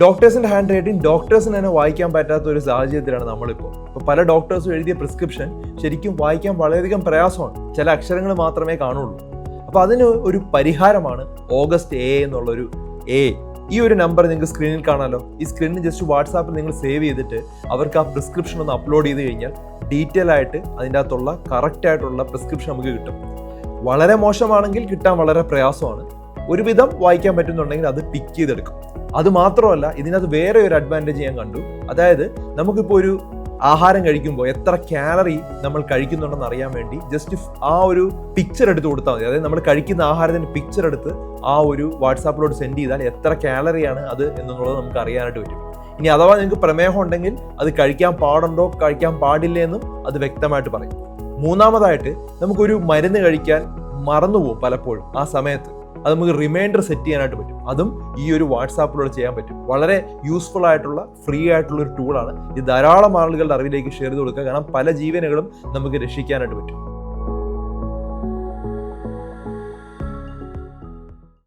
ഡോക്ടേഴ്സിന്റെ hand writing ഡോക്ടേഴ്സിന് തന്നെ വായിക്കാൻ പറ്റാത്ത ഒരു സാഹചര്യത്തിലാണ് നമ്മളിപ്പോൾ. ഇപ്പോൾ പല ഡോക്ടേഴ്സും എഴുതിയ പ്രിസ്ക്രിപ്ഷൻ ശരിക്കും വായിക്കാൻ വളരെയധികം പ്രയാസമാണ്, ചില അക്ഷരങ്ങൾ മാത്രമേ കാണുള്ളൂ. അപ്പോൾ അതിന് ഒരു പരിഹാരമാണ് ഓഗസ്റ്റ് എ എന്നുള്ളൊരു എ. ഈ ഒരു നമ്പർ നിങ്ങൾക്ക് സ്ക്രീനിൽ കാണാമല്ലോ. ഈ സ്ക്രീനിൽ ജസ്റ്റ് വാട്സാപ്പിൽ നിങ്ങൾ സേവ് ചെയ്തിട്ട് അവർക്ക് ആ പ്രിസ്ക്രിപ്ഷൻ ഒന്ന് അപ്ലോഡ് ചെയ്ത് കഴിഞ്ഞാൽ ഡീറ്റെയിൽ ആയിട്ട് അതിൻ്റെ അകത്തുള്ള കറക്റ്റ് ആയിട്ടുള്ള പ്രിസ്ക്രിപ്ഷൻ നമുക്ക് കിട്ടും. വളരെ മോശമാണെങ്കിൽ കിട്ടാൻ വളരെ പ്രയാസമാണ്. ഒരുവിധം വായിക്കാൻ പറ്റുന്നുണ്ടെങ്കിൽ അത് പിക്ക് ചെയ്തെടുക്കും. അത് മാത്രമല്ല, ഇതിനകത്ത് വേറെ ഒരു അഡ്വാൻറ്റേജ് ഞാൻ കണ്ടു. അതായത് നമുക്കിപ്പോൾ ഒരു ആഹാരം കഴിക്കുമ്പോൾ എത്ര കാലറി നമ്മൾ കഴിക്കുന്നുണ്ടെന്ന് അറിയാൻ വേണ്ടി ജസ്റ്റ് ആ ഒരു പിക്ചർ എടുത്ത് കൊടുത്താൽ മതി. അതായത് നമ്മൾ കഴിക്കുന്ന ആഹാരത്തിന്റെ പിക്ചർ എടുത്ത് ആ ഒരു വാട്സാപ്പിലോട്ട് സെൻഡ് ചെയ്താൽ എത്ര കാലറിയാണ് അത് എന്നുള്ളത് നമുക്ക് അറിയാനായിട്ട് പറ്റും. ഇനി അഥവാ നിങ്ങൾക്ക് പ്രമേഹം ഉണ്ടെങ്കിൽ അത് കഴിക്കാൻ പാടുണ്ടോ കഴിക്കാൻ പാടില്ല എന്നും അത് വ്യക്തമായിട്ട് പറയും. മൂന്നാമതായിട്ട്, നമുക്കൊരു മരുന്ന് കഴിക്കാൻ മറന്നുപോകും പലപ്പോഴും. ആ സമയത്ത് അത് നമുക്ക് റിമൈൻഡർ സെറ്റ് ചെയ്യാനായിട്ട് പറ്റും. അതും ഈ ഒരു വാട്സാപ്പിലൂടെ ചെയ്യാൻ പറ്റും. വളരെ യൂസ്ഫുൾ ആയിട്ടുള്ള ഫ്രീ ആയിട്ടുള്ള ഒരു ടൂളാണ് ഇത്. ധാരാളം ആളുകളുടെ അറിവിലേക്ക് ഷെയർ ചെയ്ത് കൊടുക്കുക. കാരണം പല ജീവനുകളും നമുക്ക് രക്ഷിക്കാനായിട്ട് പറ്റും.